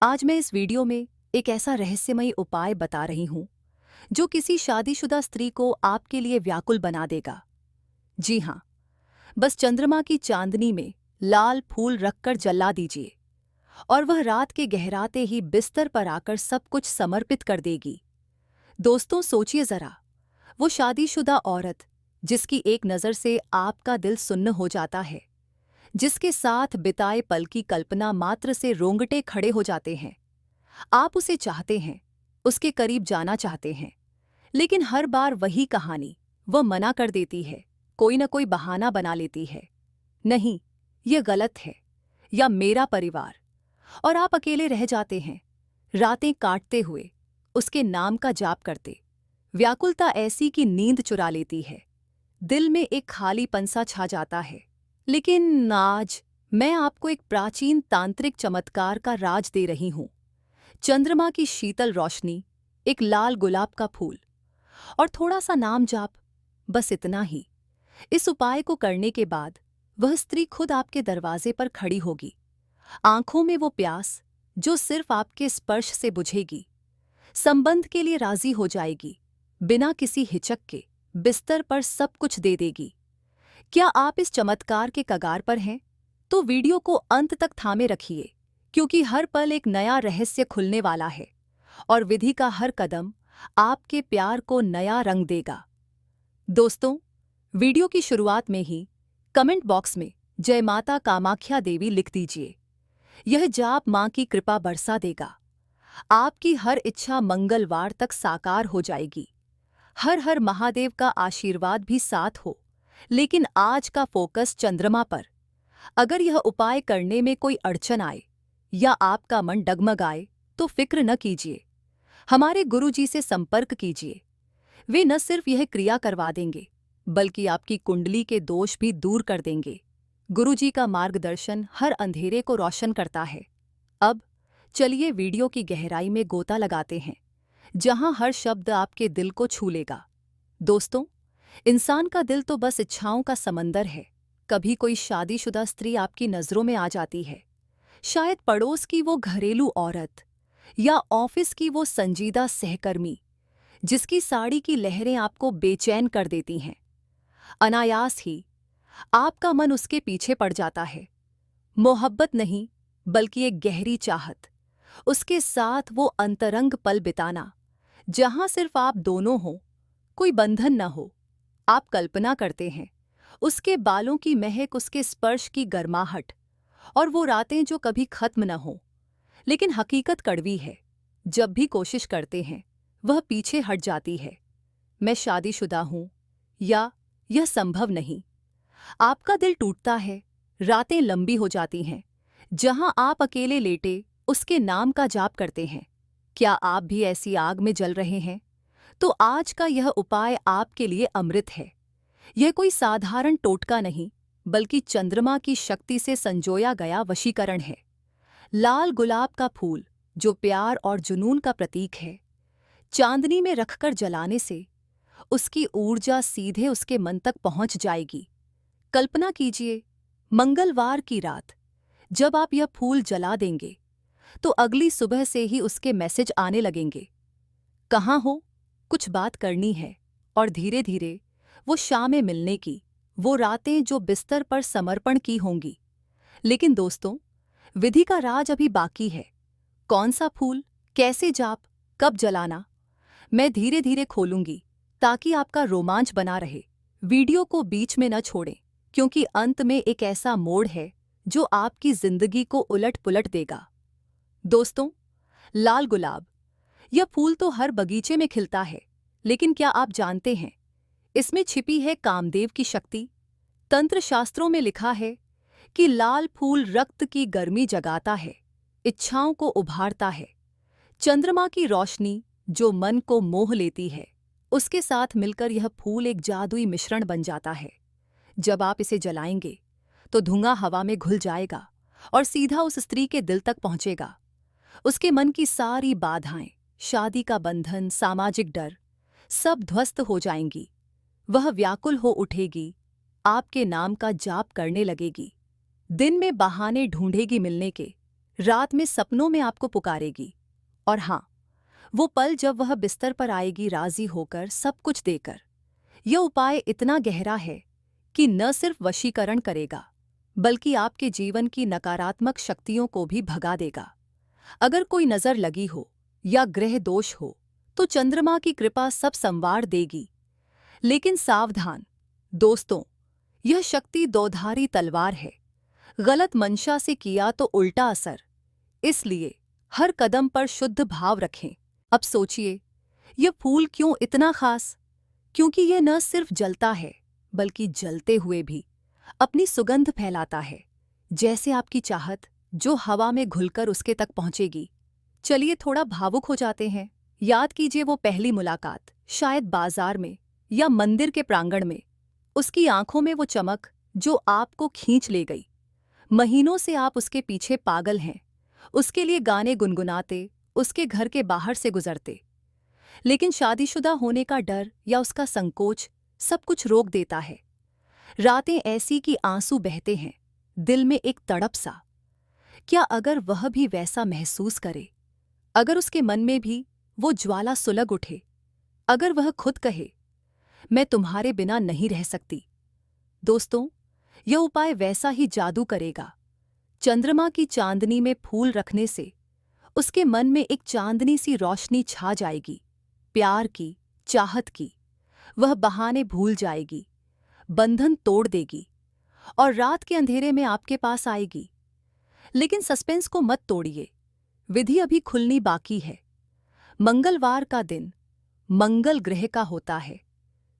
आज मैं इस वीडियो में एक ऐसा रहस्यमयी उपाय बता रही हूं जो किसी शादीशुदा स्त्री को आपके लिए व्याकुल बना देगा। जी हां, बस चंद्रमा की चांदनी में लाल फूल रखकर जला दीजिए और वह रात के गहराते ही बिस्तर पर आकर सब कुछ समर्पित कर देगी। दोस्तों, सोचिए जरा, वो शादीशुदा औरत जिसकी एक नज़र से आपका दिल सुन्न हो जाता है, जिसके साथ बिताए पल की कल्पना मात्र से रोंगटे खड़े हो जाते हैं। आप उसे चाहते हैं, उसके करीब जाना चाहते हैं, लेकिन हर बार वही कहानी, वह मना कर देती है, कोई न कोई बहाना बना लेती है। नहीं, यह गलत है, या मेरा परिवार। और आप अकेले रह जाते हैं, रातें काटते हुए, उसके नाम का जाप करते। व्याकुलता ऐसी कि नींद चुरा लेती है, दिल में एक खालीपन सा छा जाता है। लेकिन आज मैं आपको एक प्राचीन तांत्रिक चमत्कार का राज दे रही हूं। चंद्रमा की शीतल रोशनी, एक लाल गुलाब का फूल और थोड़ा सा नाम जाप, बस इतना ही। इस उपाय को करने के बाद वह स्त्री खुद आपके दरवाजे पर खड़ी होगी, आंखों में वो प्यास जो सिर्फ आपके स्पर्श से बुझेगी। संबंध के लिए राजी हो जाएगी, बिना किसी हिचक के बिस्तर पर सब कुछ दे देगी। क्या आप इस चमत्कार के कगार पर हैं? तो वीडियो को अंत तक थामे रखिए, क्योंकि हर पल एक नया रहस्य खुलने वाला है और विधि का हर कदम आपके प्यार को नया रंग देगा। दोस्तों, वीडियो की शुरुआत में ही कमेंट बॉक्स में जय माता कामाख्या देवी लिख दीजिए। यह जाप मां की कृपा बरसा देगा। आपकी हर इच्छा मंगलवार तक साकार हो जाएगी। हर हर महादेव का आशीर्वाद भी साथ हो। लेकिन आज का फोकस चंद्रमा पर। अगर यह उपाय करने में कोई अड़चन आए या आपका मन डगमगाए तो फिक्र न कीजिए, हमारे गुरुजी से संपर्क कीजिए। वे न सिर्फ यह क्रिया करवा देंगे, बल्कि आपकी कुंडली के दोष भी दूर कर देंगे। गुरुजी का मार्गदर्शन हर अंधेरे को रोशन करता है। अब चलिए वीडियो की गहराई में गोता लगाते हैं, जहां हर शब्द आपके दिल को छू लेगा। दोस्तों, इंसान का दिल तो बस इच्छाओं का समंदर है। कभी कोई शादीशुदा स्त्री आपकी नज़रों में आ जाती है, शायद पड़ोस की वो घरेलू औरत या ऑफिस की वो संजीदा सहकर्मी जिसकी साड़ी की लहरें आपको बेचैन कर देती हैं। अनायास ही आपका मन उसके पीछे पड़ जाता है। मोहब्बत नहीं, बल्कि एक गहरी चाहत, उसके साथ वो अंतरंग पल बिताना जहां सिर्फ आप दोनों हो, कोई बंधन न हो। आप कल्पना करते हैं, उसके बालों की महक, उसके स्पर्श की गर्माहट, और वो रातें जो कभी खत्म न हो। लेकिन हकीकत कड़वी है। जब भी कोशिश करते हैं, वह पीछे हट जाती है। मैं शादीशुदा हूं, या यह संभव नहीं। आपका दिल टूटता है, रातें लंबी हो जाती हैं, जहां आप अकेले लेटे उसके नाम का जाप करते हैं। क्या आप भी ऐसी आग में जल रहे हैं? तो आज का यह उपाय आपके लिए अमृत है। यह कोई साधारण टोटका नहीं, बल्कि चंद्रमा की शक्ति से संजोया गया वशीकरण है। लाल गुलाब का फूल, जो प्यार और जुनून का प्रतीक है, चांदनी में रखकर जलाने से उसकी ऊर्जा सीधे उसके मन तक पहुंच जाएगी। कल्पना कीजिए, मंगलवार की रात जब आप यह फूल जला देंगे, तो अगली सुबह से ही उसके मैसेज आने लगेंगे। कहाँ हो? कुछ बात करनी है। और धीरे धीरे वो शामें मिलने की, वो रातें जो बिस्तर पर समर्पण की होंगी। लेकिन दोस्तों, विधि का राज अभी बाकी है। कौन सा फूल, कैसे जाप, कब जलाना, मैं धीरे धीरे खोलूंगी, ताकि आपका रोमांच बना रहे। वीडियो को बीच में न छोड़ें, क्योंकि अंत में एक ऐसा मोड़ है जो आपकी जिंदगी को उलट पुलट देगा। दोस्तों, लाल गुलाब, यह फूल तो हर बगीचे में खिलता है, लेकिन क्या आप जानते हैं, इसमें छिपी है कामदेव की शक्ति। तंत्र शास्त्रों में लिखा है कि लाल फूल रक्त की गर्मी जगाता है, इच्छाओं को उभारता है। चंद्रमा की रोशनी जो मन को मोह लेती है, उसके साथ मिलकर यह फूल एक जादुई मिश्रण बन जाता है। जब आप इसे जलाएंगे, तो धुआं हवा में घुल जाएगा और सीधा उस स्त्री के दिल तक पहुंचेगा। उसके मन की सारी बाधाएं, शादी का बंधन, सामाजिक डर, सब ध्वस्त हो जाएंगी। वह व्याकुल हो उठेगी, आपके नाम का जाप करने लगेगी। दिन में बहाने ढूंढेगी मिलने के, रात में सपनों में आपको पुकारेगी। और हाँ, वो पल जब वह बिस्तर पर आएगी राजी होकर सब कुछ देकर। यह उपाय इतना गहरा है कि न सिर्फ वशीकरण करेगा, बल्कि आपके जीवन की नकारात्मक शक्तियों को भी भगा देगा। अगर कोई नज़र लगी हो या ग्रह दोष हो, तो चंद्रमा की कृपा सब संवार देगी। लेकिन सावधान दोस्तों, यह शक्ति दोधारी तलवार है। गलत मंशा से किया तो उल्टा असर। इसलिए हर कदम पर शुद्ध भाव रखें। अब सोचिए, यह फूल क्यों इतना खास? क्योंकि यह न सिर्फ जलता है, बल्कि जलते हुए भी अपनी सुगंध फैलाता है, जैसे आपकी चाहत जो हवा में घुलकर उसके तक पहुंचेगी। चलिए थोड़ा भावुक हो जाते हैं। याद कीजिए वो पहली मुलाकात, शायद बाजार में या मंदिर के प्रांगण में। उसकी आंखों में वो चमक जो आपको खींच ले गई। महीनों से आप उसके पीछे पागल हैं, उसके लिए गाने गुनगुनाते, उसके घर के बाहर से गुजरते। लेकिन शादीशुदा होने का डर या उसका संकोच सब कुछ रोक देता है। रातें ऐसी कि आंसू बहते हैं, दिल में एक तड़प सा। क्या अगर वह भी वैसा महसूस करे? अगर उसके मन में भी वो ज्वाला सुलग उठे? अगर वह खुद कहे, मैं तुम्हारे बिना नहीं रह सकती? दोस्तों, यह उपाय वैसा ही जादू करेगा। चंद्रमा की चांदनी में फूल रखने से उसके मन में एक चांदनी सी रोशनी छा जाएगी, प्यार की, चाहत की। वह बहाने भूल जाएगी, बंधन तोड़ देगी और रात के अंधेरे में आपके पास आएगी। लेकिन सस्पेंस को मत तोड़िए, विधि अभी खुलनी बाकी है। मंगलवार का दिन मंगल ग्रह का होता है,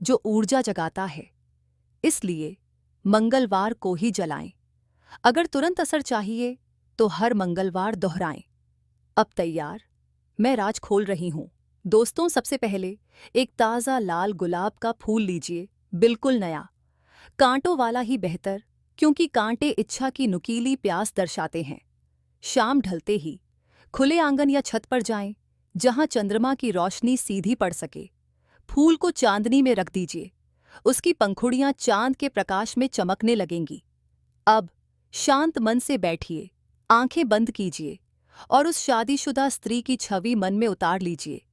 जो ऊर्जा जगाता है। इसलिए मंगलवार को ही जलाएं। अगर तुरंत असर चाहिए तो हर मंगलवार दोहराएं। अब तैयार? मैं राज खोल रही हूं। दोस्तों, सबसे पहले एक ताज़ा लाल गुलाब का फूल लीजिए, बिल्कुल नया। कांटों वाला ही बेहतर, क्योंकि कांटे इच्छा की नुकीली प्यास दर्शाते हैं। शाम ढलते ही खुले आंगन या छत पर जाएं, जहां चंद्रमा की रोशनी सीधी पड़ सके। फूल को चांदनी में रख दीजिए, उसकी पंखुड़ियां चांद के प्रकाश में चमकने लगेंगी। अब शांत मन से बैठिए, आंखें बंद कीजिए और उस शादीशुदा स्त्री की छवि मन में उतार लीजिए।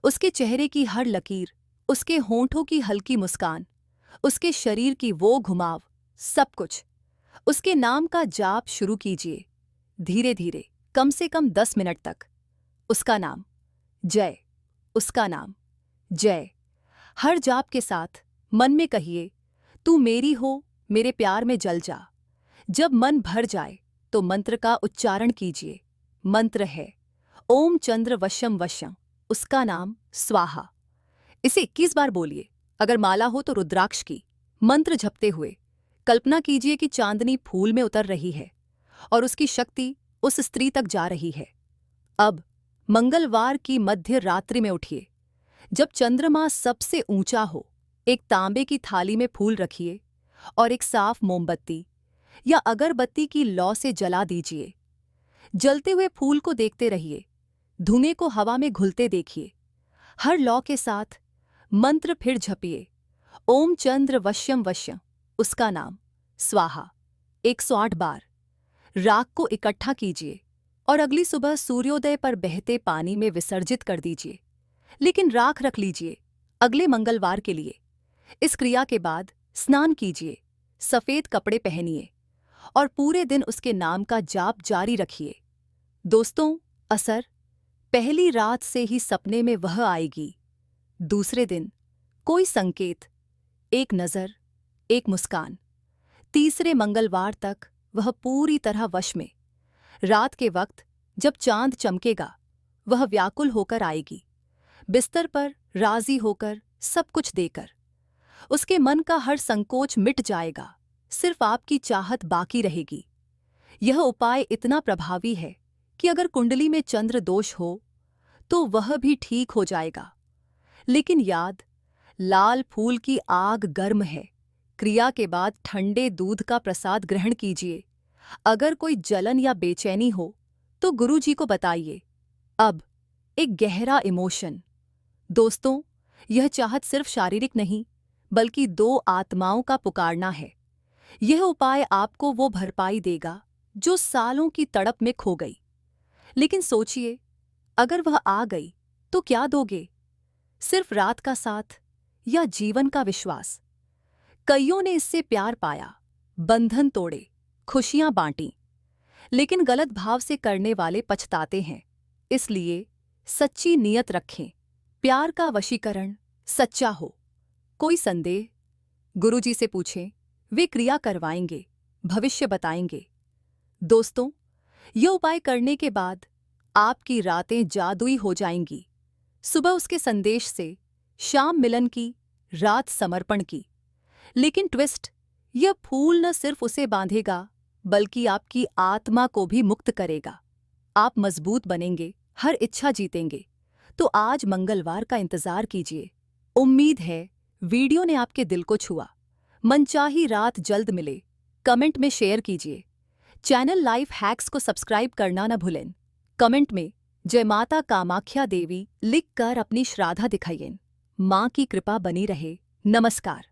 उसके चेहरे की हर लकीर, उसके होंठों की हल्की मुस्कान, उसके शरीर की वो घुमाव, सब कुछ। उसके नाम का जाप शुरू कीजिए, धीरे धीरे, कम से कम 10 मिनट तक। उसका नाम जय, उसका नाम जय। हर जाप के साथ मन में कहिए, तू मेरी हो, मेरे प्यार में जल जा। जब मन भर जाए तो मंत्र का उच्चारण कीजिए। मंत्र है ओम चंद्र वश्यम वश्यम, उसका नाम स्वाहा। इसे 21 बार बोलिए। अगर माला हो तो रुद्राक्ष की। मंत्र जपते हुए कल्पना कीजिए कि चांदनी फूल में उतर रही है और उसकी शक्ति उस स्त्री तक जा रही है। अब मंगलवार की मध्य रात्रि में उठिए, जब चंद्रमा सबसे ऊंचा हो। एक तांबे की थाली में फूल रखिए और एक साफ मोमबत्ती या अगरबत्ती की लौ से जला दीजिए। जलते हुए फूल को देखते रहिए, धुएं को हवा में घुलते देखिए। हर लौ के साथ मंत्र फिर जपिए, ओम चंद्र वश्यम वश्यम, उसका नाम स्वाहा, 108 बार। राख को इकट्ठा कीजिए और अगली सुबह सूर्योदय पर बहते पानी में विसर्जित कर दीजिए। लेकिन राख रख लीजिए अगले मंगलवार के लिए। इस क्रिया के बाद स्नान कीजिए, सफेद कपड़े पहनिए और पूरे दिन उसके नाम का जाप जारी रखिए। दोस्तों, असर पहली रात से ही सपने में वह आएगी। दूसरे दिन कोई संकेत, एक नज़र, एक मुस्कान। तीसरे मंगलवार तक वह पूरी तरह वश में। रात के वक्त जब चांद चमकेगा, वह व्याकुल होकर आएगी, बिस्तर पर राजी होकर, सब कुछ देकर। उसके मन का हर संकोच मिट जाएगा, सिर्फ आपकी चाहत बाकी रहेगी। यह उपाय इतना प्रभावी है कि अगर कुंडली में चंद्र दोष हो तो वह भी ठीक हो जाएगा। लेकिन याद, लाल फूल की आग गर्म है। क्रिया के बाद ठंडे दूध का प्रसाद ग्रहण कीजिए। अगर कोई जलन या बेचैनी हो तो गुरुजी को बताइए। अब एक गहरा इमोशन। दोस्तों, यह चाहत सिर्फ शारीरिक नहीं, बल्कि दो आत्माओं का पुकारना है। यह उपाय आपको वो भरपाई देगा जो सालों की तड़प में खो गई। लेकिन सोचिए, अगर वह आ गई तो क्या दोगे? सिर्फ रात का साथ या जीवन का विश्वास? कईयों ने इससे प्यार पाया, बंधन तोड़े, खुशियां बांटी, लेकिन गलत भाव से करने वाले पछताते हैं। इसलिए सच्ची नियत रखें, प्यार का वशीकरण सच्चा हो। कोई संदेह? गुरुजी से पूछें, वे क्रिया करवाएंगे, भविष्य बताएंगे। दोस्तों, यह उपाय करने के बाद आपकी रातें जादुई हो जाएंगी। सुबह उसके संदेश से, शाम मिलन की, रात समर्पण की। लेकिन ट्विस्ट, यह फूल न सिर्फ उसे बांधेगा बल्कि आपकी आत्मा को भी मुक्त करेगा। आप मजबूत बनेंगे, हर इच्छा जीतेंगे। तो आज मंगलवार का इंतजार कीजिए। उम्मीद है वीडियो ने आपके दिल को छुआ। मनचाही रात जल्द मिले। कमेंट में शेयर कीजिए। चैनल लाइफ हैक्स को सब्सक्राइब करना न भूलें। कमेंट में जय माता कामाख्या देवी लिखकर अपनी श्रद्धा दिखाइए। मां की कृपा बनी रहे। नमस्कार।